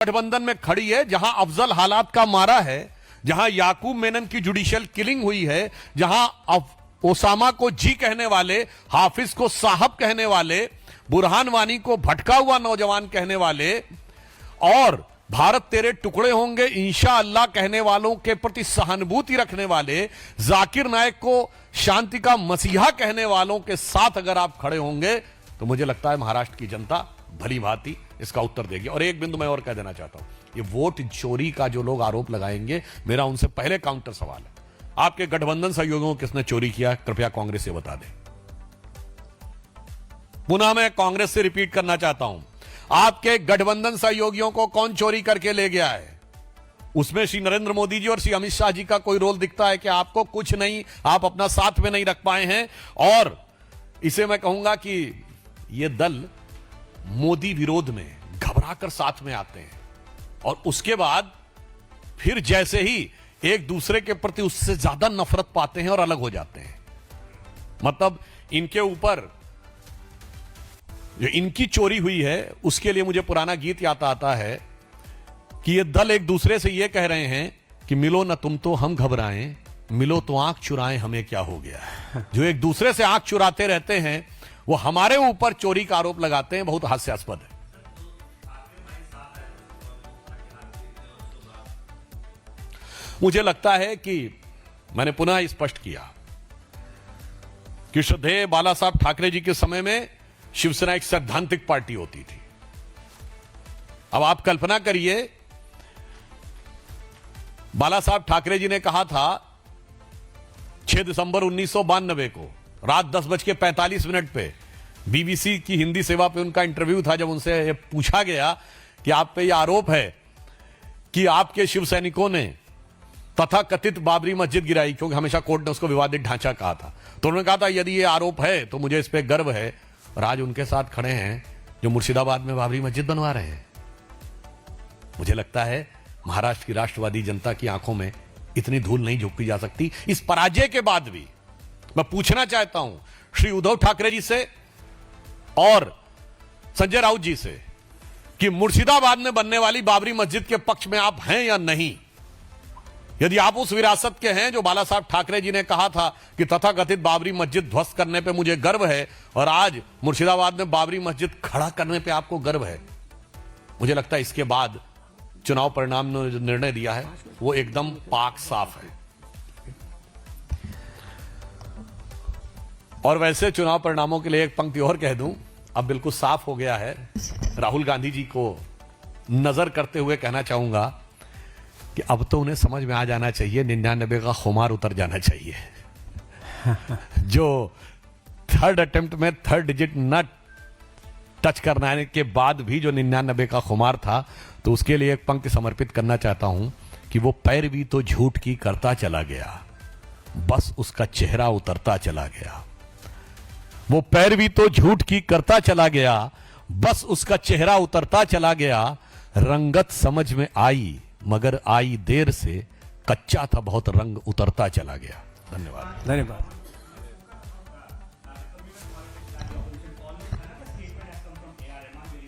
गठबंधन में खड़ी है, जहां अफजल हालात का मारा है, जहां याकूब मेनन की जुडिशियल किलिंग हुई है, जहां ओसामा को जी कहने वाले, हाफिज को साहब कहने वाले, बुरहान वानी को भटका हुआ नौजवान कहने वाले और भारत तेरे टुकड़े होंगे इंशाअल्लाह कहने वालों के प्रति सहानुभूति रखने वाले, जाकिर नायक को शांति का मसीहा कहने वालों के साथ अगर आप खड़े होंगे तो मुझे लगता है महाराष्ट्र की जनता भली भांति इसका उत्तर देगी। और एक बिंदु मैं और कह देना चाहता हूं, ये वोट चोरी का जो लोग आरोप लगाएंगे, मेरा उनसे पहले काउंटर सवाल है, आपके गठबंधन सहयोगियों को किसने चोरी किया, कृपया कांग्रेस से बता दें। पुनः मैं कांग्रेस से रिपीट करना चाहता हूं, आपके गठबंधन सहयोगियों को कौन चोरी करके ले गया है? उसमें श्री नरेंद्र मोदी जी और श्री अमित शाह जी का कोई रोल दिखता है कि आपको कुछ नहीं, आप अपना साथ में नहीं रख पाए हैं। और इसे मैं कहूंगा कि यह दल मोदी विरोध में घबराकर साथ में आते हैं और उसके बाद फिर जैसे ही एक दूसरे के प्रति उससे ज्यादा नफरत पाते हैं और अलग हो जाते हैं। मतलब इनके ऊपर जो इनकी चोरी हुई है उसके लिए मुझे पुराना गीत याद आता है कि ये दल एक दूसरे से ये कह रहे हैं कि मिलो ना तुम तो हम घबराएं, मिलो तो आंख चुराएं हमें क्या हो गया। जो एक दूसरे से आंख चुराते रहते हैं वो हमारे ऊपर चोरी का आरोप लगाते हैं, बहुत हास्यास्पद है। मुझे लगता है कि मैंने पुनः स्पष्ट किया कि श्रद्धेय बाला साहब ठाकरे जी के समय में शिवसेना एक सैद्धांतिक पार्टी होती थी। अब आप कल्पना करिए, बाला साहब ठाकरे जी ने कहा था 6 दिसंबर 1992 को रात 10:45 पे बीबीसी की हिंदी सेवा पे उनका इंटरव्यू था, जब उनसे पूछा गया कि आप पे यह आरोप है कि आपके शिव सैनिकों ने तथा कथित बाबरी मस्जिद गिराई, क्योंकि हमेशा कोर्ट ने उसको विवादित ढांचा कहा था, तो उन्होंने कहा था यदि ये आरोप है तो मुझे इस पे गर्व है। और आज उनके साथ खड़े हैं जो मुर्शिदाबाद में बाबरी मस्जिद बनवा रहे हैं। मुझे लगता है महाराष्ट्र की राष्ट्रवादी जनता की आंखों में इतनी धूल नहीं झोंकी जा सकती। इस पराजय के बाद भी मैं पूछना चाहता हूं श्री उद्धव ठाकरे जी से और संजय राउत जी से कि मुर्शिदाबाद में बनने वाली बाबरी मस्जिद के पक्ष में आप हैं या नहीं। यदि आप उस विरासत के हैं जो बाला साहब ठाकरे जी ने कहा था कि तथाकथित बाबरी मस्जिद ध्वस्त करने पे मुझे गर्व है, और आज मुर्शिदाबाद में बाबरी मस्जिद खड़ा करने पे आपको गर्व है, मुझे लगता है इसके बाद चुनाव परिणाम ने जो निर्णय दिया है वो एकदम पाक साफ है। और वैसे चुनाव परिणामों के लिए एक पंक्ति और कह दूं, अब बिल्कुल साफ हो गया है। राहुल गांधी जी को नजर करते हुए कहना चाहूंगा कि अब तो उन्हें समझ में आ जाना चाहिए, 99 का खुमार उतर जाना चाहिए। जो थर्ड अटेम्प्ट में थर्ड डिजिट न टच करने के बाद भी जो 99 का खुमार था, तो उसके लिए एक पंक्ति समर्पित करना चाहता हूं कि वो पैरवी तो झूठ की करता चला गया, बस उसका चेहरा उतरता चला गया। वो पैरवी तो झूठ की करता चला गया, बस उसका चेहरा उतरता चला गया। रंगत समझ में आई मगर आई देर से, कच्चा था बहुत रंग उतरता चला गया। धन्यवाद। धन्यवाद।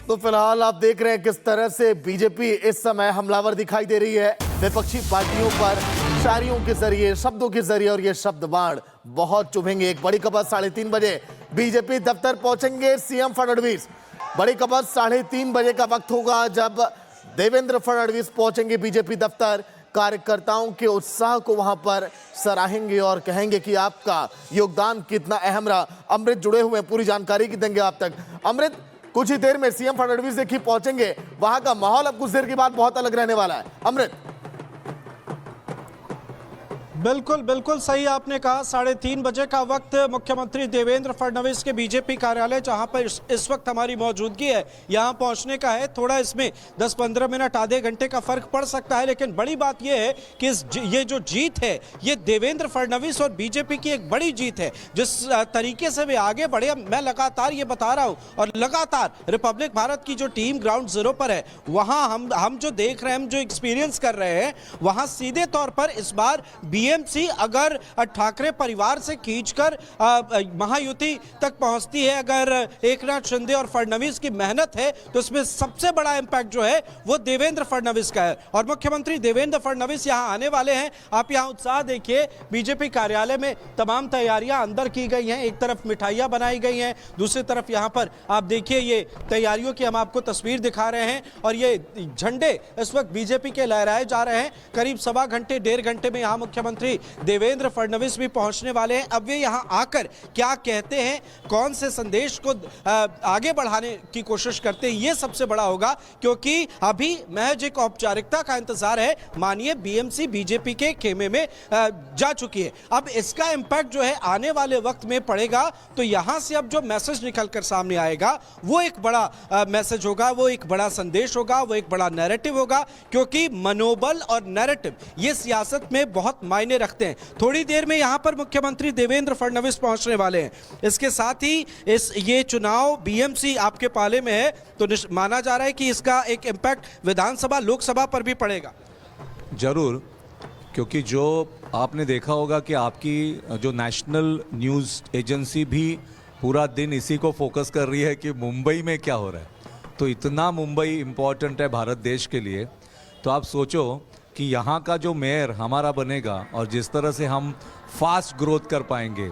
तो फिलहाल आप देख रहे हैं किस तरह से बीजेपी इस समय हमलावर दिखाई दे रही है विपक्षी पार्टियों पर, शायरियों के जरिए, शब्दों के जरिए, और ये शब्द बाण बहुत चुभेंगे। एक बड़ी खबर 3:30 बजे बीजेपी दफ्तर पहुंचेंगे सीएम फडणवीस। बड़ी खबर 3:30 बजे का वक्त होगा जब देवेंद्र फडणवीस पहुंचेंगे बीजेपी दफ्तर। कार्यकर्ताओं के उत्साह को वहां पर सराहेंगे और कहेंगे कि आपका योगदान कितना अहम रहा। अमृत जुड़े हुए हैं, पूरी जानकारी की देंगे आप तक। अमृत, कुछ ही देर में सीएम फडणवीस देखिए पहुंचेंगे, वहां का माहौल अब कुछ देर के बाद बहुत अलग रहने वाला है। अमृत। बिल्कुल बिल्कुल सही आपने कहा। 3:30 बजे का वक्त मुख्यमंत्री देवेंद्र फडणवीस के बीजेपी कार्यालय, जहां पर इस वक्त हमारी मौजूदगी है, यहां पहुंचने का है। थोड़ा इसमें 10-15 मिनट, आधे घंटे का फर्क पड़ सकता है, लेकिन बड़ी बात यह है कि ये जो जीत है ये देवेंद्र फडणवीस और बीजेपी की एक बड़ी जीत है। जिस तरीके से वे आगे बढ़े, मैं लगातार ये बता रहा हूं, और लगातार रिपब्लिक भारत की जो टीम ग्राउंड जीरो पर है, वहां हम जो देख रहे हैं, हम जो एक्सपीरियंस कर रहे हैं, वहां सीधे तौर पर इस बार बीएमसी अगर ठाकरे परिवार से खींचकर महायुति तक पहुंचती है, अगर एकनाथ शिंदे और फडणवीस की मेहनत है, तो इसमें सबसे बड़ा इंपैक्ट जो है वो देवेंद्र फडणवीस का है। और मुख्यमंत्री देवेंद्र फडणवीस यहां आने वाले हैं। आप यहां उत्साह देखिए, बीजेपी कार्यालय में तमाम तैयारियां अंदर की गई हैं। एक तरफ मिठाइयां बनाई गई हैं, दूसरी तरफ यहां पर आप देखिए ये तैयारियों की हम आपको तस्वीर दिखा रहे हैं। और ये झंडे इस वक्त बीजेपी के लहराए जा रहे हैं। करीब सवा घंटे 1.5 घंटे में यहां मुख्यमंत्री देवेंद्र फडणवीस भी पहुंचने वाले हैं। अब वे यहां आकर क्या कहते हैं, कौन से संदेश को आगे बढ़ाने की कोशिश करते हैं, ये सबसे बड़ा होगा, क्योंकि अभी महज एक औपचारिकता का इंतजार है। मानिए बीएमसी बीजेपी के खेमे में जा चुकी है। अब इसका इंपैक्ट जो है आने वाले वक्त में पड़ेगा। तो यहां से अब जो मैसेज निकलकर सामने आएगा वो एक बड़ा मैसेज होगा, वो एक बड़ा संदेश होगा, वो एक बड़ा नैरेटिव होगा, क्योंकि मनोबल और नैरेटिव ये सियासत में बहुत मायने रखते हैं। थोड़ी देर में यहां पर मुख्यमंत्री देवेंद्र फडणवीस पहुंचने वाले हैं। इसके साथ ही ये चुनाव बीएमसी आपके पाले में है, तो माना जा रहा है कि इसका एक इंपैक्ट विधानसभा लोकसभा पर भी पड़ेगा। जरूर, क्योंकि जो आपने देखा होगा कि आपकी जो नेशनल न्यूज़ एजेंसी भी पूरा दिन इसी को फोकस कर रही है कि मुंबई में क्या हो रहा है। तो इतना मुंबई इम्पॉर्टेंट है भारत देश के लिए। तो आप सोचो कि यहाँ का जो मेयर हमारा बनेगा और जिस तरह से हम फास्ट ग्रोथ कर पाएंगे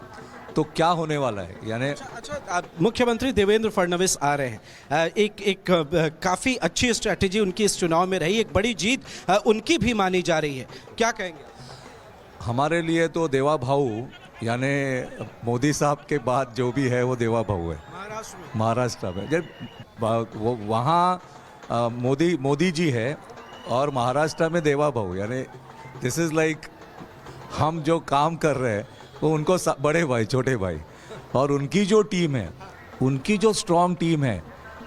तो क्या होने वाला है। यानी अच्छा, मुख्यमंत्री देवेंद्र फडणवीस आ रहे हैं। एक काफ़ी अच्छी स्ट्रैटेजी उनकी इस चुनाव में रही, एक बड़ी जीत उनकी भी मानी जा रही है। क्या कहेंगे? हमारे लिए तो देवा भाऊ, यानी मोदी साहब के बाद जो भी है वो देवा भाऊ है महाराष्ट्र में। जब वो वहाँ मोदी जी है और महाराष्ट्र में देवा भाऊ, यानी दिस इज़ लाइक हम जो काम कर रहे हैं वो उनको बड़े भाई छोटे भाई, और उनकी जो टीम है, उनकी जो स्ट्रॉन्ग टीम है,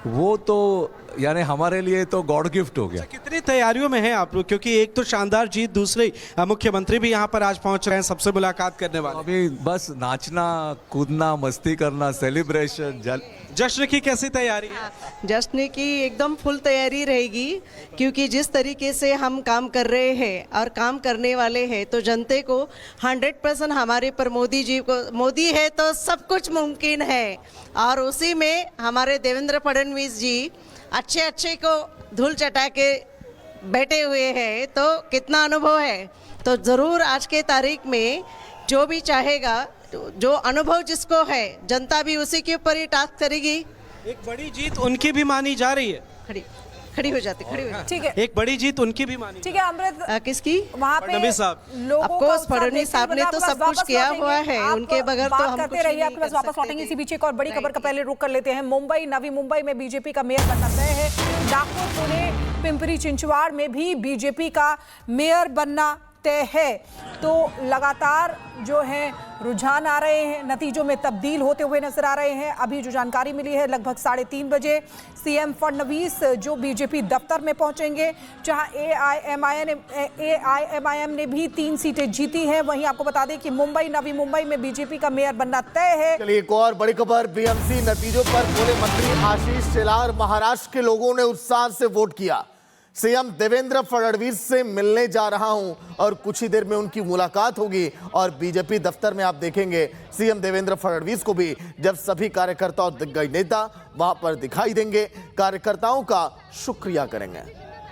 वो तो यानी हमारे लिए तो गॉड गिफ्ट हो गया। कितनी तैयारियों में हैं आप लोग? क्योंकि एक तो शानदार जीत, दूसरे मुख्यमंत्री भी यहाँ पर आज पहुँच रहे हैं, सबसे मुलाकात करने वाले। अभी बस नाचना कूदना मस्ती करना, सेलिब्रेशन। जश्न की कैसी तैयारी है? जश्न की एकदम फुल तैयारी रहेगी, क्योंकि जिस तरीके से हम काम कर रहे हैं और काम करने वाले हैं, तो जनते को 100% हमारे पर मोदी जी को, मोदी है तो सब कुछ मुमकिन है। और उसी में हमारे देवेंद्र फडणवीस जी अच्छे को धूल चटा के बैठे हुए हैं, तो कितना अनुभव है। तो ज़रूर आज के तारीख में जो भी चाहेगा, जो अनुभव जिसको है, जनता भी उसी के ऊपर ही टास्क करेगी। एक बड़ी जीत उनकी भी मानी जा रही है। खड़ी हो जाती। ठीक है, एक बड़ी जीत उनकी भी मानी। ठीक है अमृत, किसकी? वहाँ पे फडणवीस साहब। ऑफकोर्स फडणवीस साहब ने तो सब कुछ किया हुआ है, उनके बगैर तो हम करते रहिए। आपके पास वापस लौटेंगे इसी बीच। एक और बड़ी खबर का पहले रुक कर लेते हैं। मुंबई, नवी मुंबई में बीजेपी का मेयर बनना तय है। नागपुर, पुणे, पिंपरी चिंचवाड़ में भी बीजेपी का मेयर बनना तय है। तो लगातार जो है रुझान आ रहे हैं, नतीजों में तब्दील होते हुए नजर आ रहे हैं। अभी जो जानकारी मिली है, लगभग 3:30 बजे सीएम फडणवीस जो बीजेपी दफ्तर में पहुंचेंगे, जहां एआईएमआईएम ने भी 3 सीटें जीती हैं। वहीं आपको बता दें कि मुंबई, नवी मुंबई में बीजेपी का मेयर बनना तय है। चलिए एक और बड़ी खबर, बीएमसी नतीजों पर बोले मंत्री आशीष शेलार, महाराष्ट्र के लोगों ने उत्साह से वोट किया। सीएम देवेंद्र फडणवीस से मिलने जा रहा हूं और कुछ ही देर में उनकी मुलाकात होगी और बीजेपी दफ्तर में आप देखेंगे सीएम देवेंद्र फडणवीस को भी, जब सभी कार्यकर्ता और दिग्गज नेता वहां पर दिखाई देंगे, कार्यकर्ताओं का शुक्रिया करेंगे।